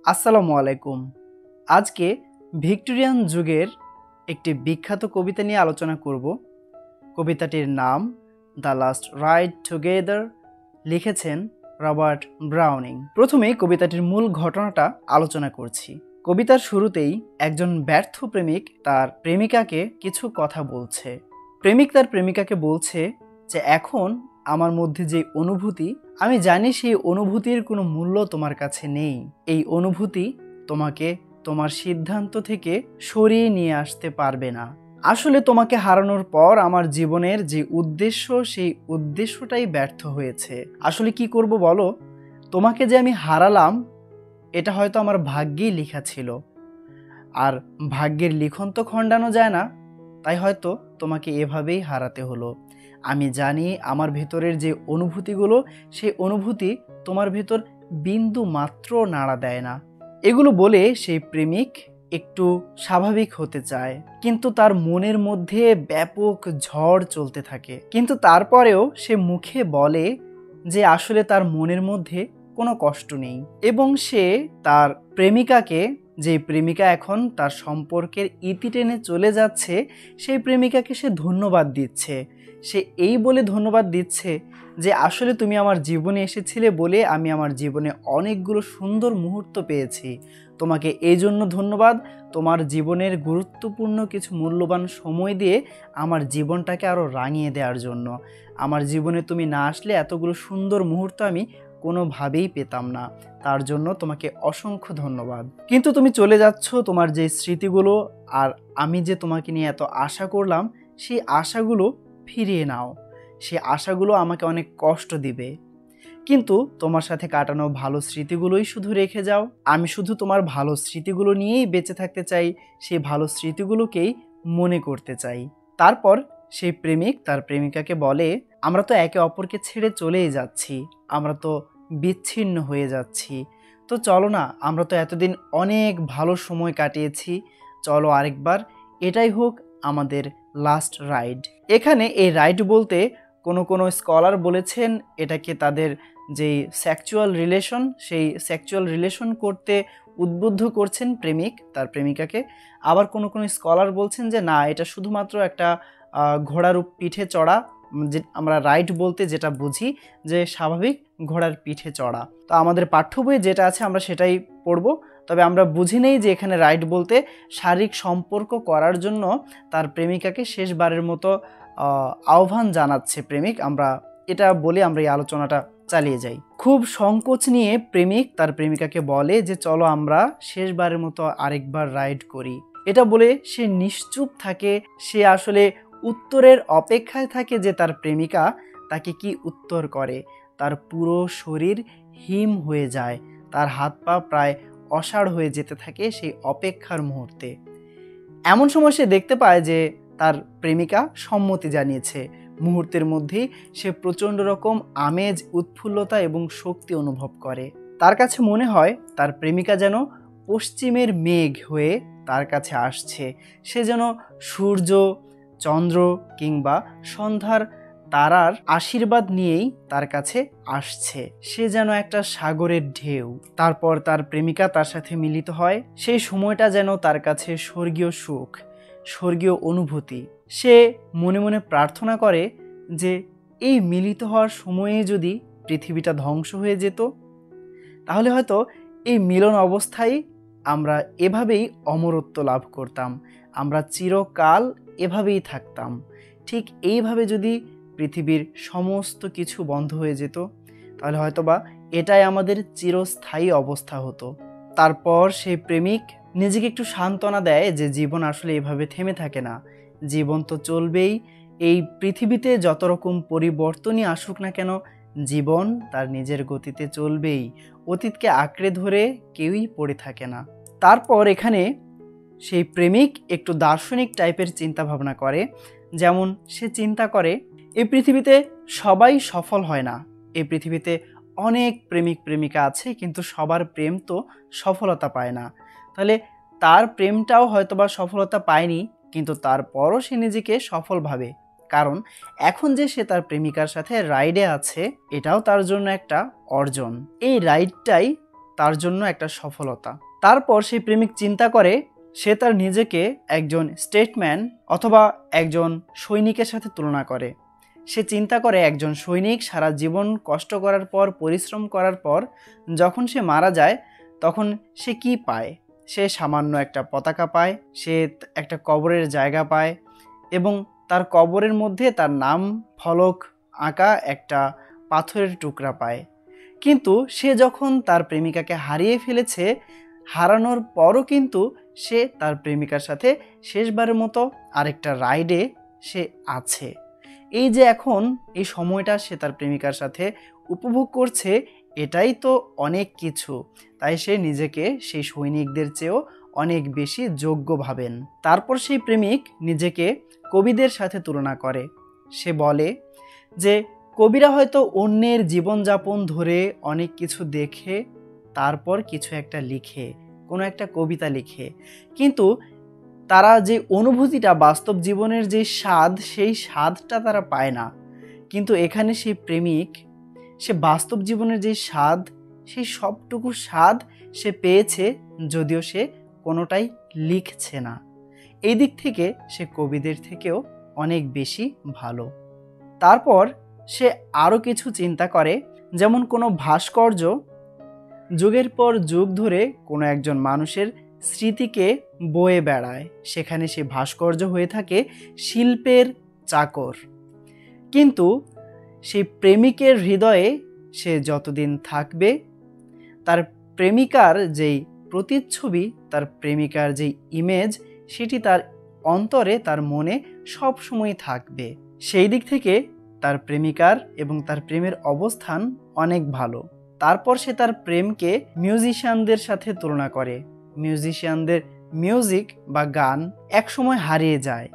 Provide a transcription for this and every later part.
আসসালামু আলাইকুম। আজকে ভিক্টোরিয়ান যুগের একটি বিখ্যাত কবিতা নিয়ে আলোচনা করব। কবিতাটির নাম দ্য লাস্ট রাইড টুগেদার, লিখেছেন রবার্ট ব্রাউনিং। প্রথমেই কবিতাটির মূল ঘটনাটা আলোচনা করছি। কবিতার শুরুতেই একজন ব্যর্থ প্রেমিক তার প্রেমিকাকে কিছু কথা বলছে। প্রেমিক তার প্রেমিকাকে বলছে যে এখন আমার মধ্যে যে অনুভূতি, আমি জানি সেই অনুভূতির কোনো মূল্য তোমার কাছে নেই। এই অনুভূতি তোমাকে তোমার সিদ্ধান্ত থেকে সরিয়ে নিয়ে আসতে পারবে না। আসলে তোমাকে হারানোর পর আমার জীবনের যে উদ্দেশ্য, সেই উদ্দেশ্যটাই ব্যর্থ হয়েছে। আসলে কি করব বলো? তোমাকে যে আমি হারালাম এটা হয়তো আমার ভাগ্যেই লেখা ছিল, আর ভাগ্যের লিখন তো খণ্ডানো যায় না, তাই হয়তো তোমাকে এভাবেই হারাতে হলো। আমি জানি আমার ভেতরের যে অনুভূতিগুলো, সেই অনুভূতি তোমার ভেতর বিন্দু মাত্র নাড়া দেয় না। এগুলো বলে সেই প্রেমিক একটু স্বাভাবিক হতে চায়, কিন্তু তার মনের মধ্যে ব্যাপক ঝড় চলতে থাকে। কিন্তু তারপরেও সে মুখে বলে যে আসলে তার মনের মধ্যে কোনো কষ্ট নেই, এবং সে তার প্রেমিকাকে, যে প্রেমিকা এখন তার সম্পর্কের ইতি টেনে চলে যাচ্ছে, সেই প্রেমিকাকে সে ধন্যবাদ দিচ্ছে। সে এই বলে ধন্যবাদ দিচ্ছে যে আসলে তুমি আমার জীবনে এসেছিলে বলে আমি আমার জীবনে অনেকগুলো সুন্দর মুহূর্ত পেয়েছি। তোমাকে এই জন্য ধন্যবাদ, তোমার জীবনের গুরুত্বপূর্ণ কিছু মূল্যবান সময় দিয়ে আমার জীবনটাকে আরও রাঙিয়ে দেওয়ার জন্য। আমার জীবনে তুমি না আসলে এতগুলো সুন্দর মুহূর্ত আমি কোনোভাবেই পেতাম না, তার জন্য তোমাকে অসংখ্য ধন্যবাদ। কিন্তু তুমি চলে যাচ্ছ, তোমার যে স্মৃতিগুলো আর আমি যে তোমাকে নিয়ে এত আশা করলাম, সেই আশাগুলো ফিরিয়ে নাও। সেই আশাগুলো আমাকে অনেক কষ্ট দিবে, কিন্তু তোমার সাথে কাটানো ভালো স্মৃতিগুলোই শুধু রেখে যাও। আমি শুধু তোমার ভালো স্মৃতিগুলো নিয়েই বেঁচে থাকতে চাই, সেই ভালো স্মৃতিগুলোকেই মনে করতে চাই। তারপর সেই প্রেমিক তার প্রেমিকাকে বলে, আমরা তো একে অপরকে ছেড়ে চলেই যাচ্ছি, আমরা তো বিচ্ছিন্ন হয়ে যাচ্ছি, তো চলো না, আমরা তো এতদিন অনেক ভালো সময় কাটিয়েছি, চলো আরেকবার এটাই হোক আমাদের লাস্ট রাইড। এখানে এই রাইড বলতে কোনো স্কলার বলেছেন এটাকে তাদের যেই সেক্সুয়াল রিলেশন, সেই সেক্সুয়াল রিলেশন করতে উদ্বুদ্ধ করছেন প্রেমিক তার প্রেমিকাকে। আবার কোনো স্কলার বলছেন যে না, এটা শুধুমাত্র একটা ঘোড়ার পিঠে চড়া, যে আমরা রাইড বলতে যেটা বুঝি যে স্বাভাবিক ঘোড়ার পিঠে চড়া। তো আমাদের পাঠ্য বইয়ে যেটা আছে আমরা সেটাই পড়ব, তবে আমরা বুঝি নেই যে এখানে রাইড বলতে শারীরিক সম্পর্ক করার জন্য তার প্রেমিকাকে শেষবারের মতো আহ্বান জানাচ্ছে প্রেমিক। আমরা এটা বলে আমরা এই আলোচনাটা চালিয়ে যাই। খুব সংকোচ নিয়ে প্রেমিক তার প্রেমিকাকে বলে যে চলো আমরা শেষবারের মতো আরেকবার রাইড করি। এটা বলে সে নিশ্চুপ থাকে, সে আসলে উত্তরের অপেক্ষায় থাকে যে তার প্রেমিকা তাকে কি উত্তর করে। তার পুরো শরীর হিম হয়ে যায়, তার হাত পা প্রায় অসাড় হয়ে যেতে থাকে সেই অপেক্ষার মুহূর্তে। এমন সময় সে দেখতে পায় যে তার প্রেমিকা সম্মতি জানিয়েছে। মুহূর্তের মধ্যেই সে প্রচণ্ড রকম আমেজ, উৎফুল্লতা এবং শক্তি অনুভব করে। তার কাছে মনে হয় তার প্রেমিকা যেন পশ্চিমের মেঘ হয়ে তার কাছে আসছে। সে যেন সূর্য, চন্দ্র কিংবা সন্ধ্যার তারার আশীর্বাদ নিয়েই তার কাছে আসছে। সে যেন একটা সাগরের ঢেউ। তারপর তার প্রেমিকা তার সাথে মিলিত হয়। সেই সময়টা যেন তার কাছে স্বর্গীয় সুখ, স্বর্গীয় অনুভূতি। সে মনে মনে প্রার্থনা করে যে এই মিলিত হওয়ার সময়ে যদি পৃথিবীটা ধ্বংস হয়ে যেত, তাহলে হয়তো এই মিলন অবস্থায় আমরা এভাবেই অমরত্ব লাভ করতাম, আমরা চিরকাল এভাবেই থাকতাম। ঠিক এইভাবে যদি পৃথিবীর সমস্ত কিছু বন্ধ হয়ে যেত, তাহলে হয়তোবা এটাই আমাদের চিরস্থায়ী অবস্থা হতো। তারপর সেই প্রেমিক নিজেকে একটু সান্ত্বনা দেয় যে জীবন আসলে এভাবে থেমে থাকে না, জীবন তো চলবেই। এই পৃথিবীতে যত রকম পরিবর্তনই আসুক না কেন, জীবন তার নিজের গতিতে চলবেই। অতীতকে আঁকড়ে ধরে কেউই পড়ে থাকে না। তারপর এখানে সেই প্রেমিক একটু দার্শনিক টাইপের চিন্তা ভাবনা করে। যেমন সে চিন্তা করে এই পৃথিবীতে সবাই সফল হয় না, এই পৃথিবীতে অনেক প্রেমিক প্রেমিকা আছে, কিন্তু সবার প্রেম তো সফলতা পায় না। তাহলে তার প্রেমটাও হয়তোবা সফলতা পায়নি, কিন্তু তারপরও সে নিজেকে সফল ভাবে, কারণ এখন যে সে তার প্রেমিকার সাথে রাইডে আছে, এটাও তার জন্য একটা অর্জন। এই রাইডটাই তার জন্য একটা সফলতা। তারপর সেই প্রেমিক চিন্তা করে সে তার নিজেকে একজন স্টেটম্যান অথবা একজন সৈনিকের সাথে তুলনা করে। সে চিন্তা করে একজন সৈনিক সারা জীবন কষ্ট করার পর, পরিশ্রম করার পর যখন সে মারা যায় তখন সে কি পায়? সে সামান্য একটা পতাকা পায়, সে একটা কবরের জায়গা পায় এবং তার কবরের মধ্যে তার নাম ফলক আঁকা একটা পাথরের টুকরা পায়। কিন্তু সে যখন তার প্রেমিকাকে হারিয়ে ফেলেছে, হারানোর পরও কিন্তু সে তার প্রেমিকার সাথে শেষবারের মতো আরেকটা রাইডে সে আছে। এই যে এখন এই সময়টা সে তার প্রেমিকার সাথে উপভোগ করছে, এটাই তো অনেক কিছু। তাই সে নিজেকে সেই সৈনিকদের চেয়েও অনেক বেশি যোগ্য ভাবেন। তারপর সেই প্রেমিক নিজেকে কবিদের সাথে তুলনা করে। সে বলে যে কবিরা হয়তো অন্যের জীবনযাপন ধরে অনেক কিছু দেখে তারপর কিছু একটা লিখে, কোনো একটা কবিতা লিখে, কিন্তু তারা যে অনুভূতিটা, বাস্তব জীবনের যে স্বাদ, সেই স্বাদটা তারা পায় না। কিন্তু এখানে সেই প্রেমিক সে বাস্তব জীবনের যে স্বাদ, সেই সবটুকু স্বাদ সে পেয়েছে, যদিও সে কোনোটাই লিখছে না। এই দিক থেকে সে কবিদের থেকেও অনেক বেশি ভালো। তারপর সে আরও কিছু চিন্তা করে, যেমন কোনো ভাস্কর্য যুগের পর যুগ ধরে কোনো একজন মানুষের স্মৃতিকে বয়ে বেড়ায়, সেখানে সে ভাস্কর্য হয়ে থাকে শিল্পের চাকর। কিন্তু সেই প্রেমিকের হৃদয়ে সে যতদিন থাকবে, তার প্রেমিকার যেই প্রতিচ্ছবি, তার প্রেমিকার যেই ইমেজ, সেটি তার অন্তরে, তার মনে সব সময় থাকবে। সেই দিক থেকে তার প্রেমিকার এবং তার প্রেমের অবস্থান অনেক ভালো। তারপর সে তার প্রেমকে মিউজিশিয়ানদের সাথে তুলনা করে। মিউজিশিয়ানদের মিউজিক বা গান একসময় হারিয়ে যায়,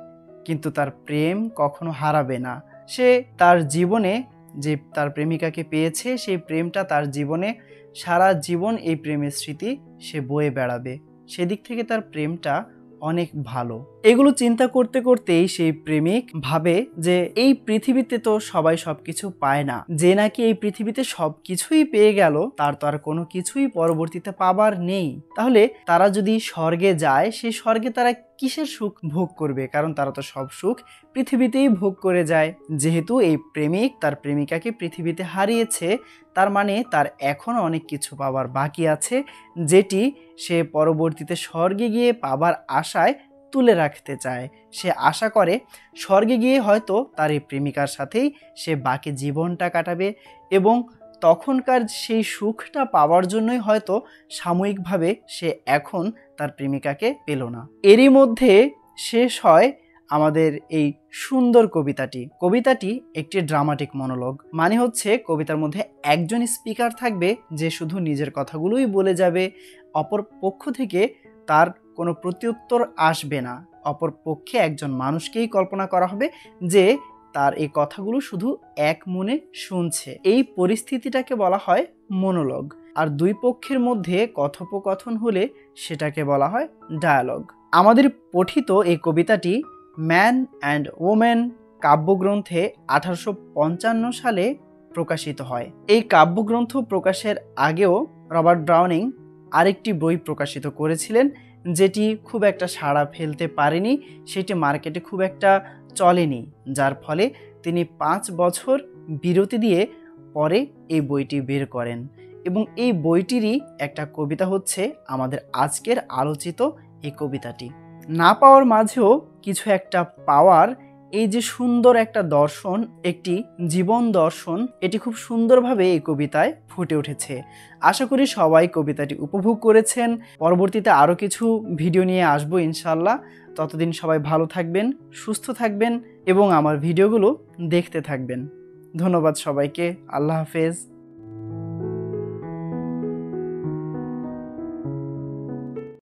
কিন্তু তার প্রেম কখনো হারাবে না। সে তার জীবনে যে তার প্রেমিকাকে পেয়েছে, সেই প্রেমটা তার জীবনে সারা জীবন এই প্রেমের স্মৃতি সে বয়ে বেড়াবে। সেদিক থেকে তার প্রেমটা অনেক ভালো। এগুলো চিন্তা করতে করতেই সেই প্রেমিক ভাবে যে এই পৃথিবীতে তো সবাই সবকিছু পায় না। যে নাকি এই পৃথিবীতে সবকিছুই পেয়ে গেল, তার তো আর কোনো কিছুই পরবর্তীতে পাবার নেই। তাহলে তারা যদি স্বর্গে যায়, সেই স্বর্গে তারা কিসের সুখ ভোগ করবে? কারণ তারা তো সব সুখ পৃথিবীতেই ভোগ করে যায়। যেহেতু এই প্রেমিক তার প্রেমিকাকে পৃথিবীতে হারিয়েছে, তার মানে তার এখনো অনেক কিছু পাবার বাকি আছে, যেটি সে পরবর্তীতে স্বর্গে গিয়ে পাবার আশায় তুলে রাখতে চায়। সে আশা করে স্বর্গে গিয়ে হয়তো তার এই প্রেমিকার সাথেই সে বাকি জীবনটা কাটাবে এবং তখনকার সেই সুখটা পাওয়ার জন্যই হয়তো সাময়িকভাবে সে এখন তার প্রেমিকাকে পেল না। এরই মধ্যে শেষ হয় আমাদের এই সুন্দর কবিতাটি একটি ড্রামাটিক মনোলগ। মানে হচ্ছে কবিতার মধ্যে একজন স্পিকার থাকবে যে শুধু নিজের কথাগুলোই বলে যাবে, অপর পক্ষ থেকে তার কোনো প্রত্যুত্তর আসবে না। অপর পক্ষে একজন মানুষকেই কল্পনা করা হবে যে তার এই কথাগুলো শুধু এক মনে শুনছে। এই পরিস্থিতিটাকে বলা হয় মনোলগ। আর দুই পক্ষের মধ্যে কথোপকথন হলে সেটাকে বলা হয় ডায়ালগ। আমাদের পঠিত এই কবিতাটি ম্যান অ্যান্ড ওম্যান কাব্যগ্রন্থে 1855 সালে প্রকাশিত হয়। এই কাব্যগ্রন্থ প্রকাশের আগেও রবার্ট ব্রাউনিং আরেকটি বই প্রকাশিত করেছিলেন, যেটি খুব একটা সাড়া ফেলতে পারেনি, সেটি মার্কেটে খুব একটা চলেনি, যার ফলে তিনি 5 বছর বিরতি দিয়ে পরে এই বইটি বের করেন। এবং এই বইটিরই একটা কবিতা হচ্ছে আমাদের আজকের আলোচিত এই কবিতাটি। না পাওয়ার মাঝেও কিছু একটা পাওয়ার, এই যে সুন্দর একটা দর্শন, একটি জীবন দর্শন, এটি খুব সুন্দরভাবে এই কবিতায় ফুটে উঠেছে। আশা করি সবাই কবিতাটি উপভোগ করেছেন। পরবর্তীতে আরও কিছু ভিডিও নিয়ে আসবো ইনশাল্লাহ। ততদিন সবাই ভালো থাকবেন, সুস্থ থাকবেন এবং আমার ভিডিওগুলো দেখতে থাকবেন। ধন্যবাদ সবাইকে। আল্লাহ হাফেজ।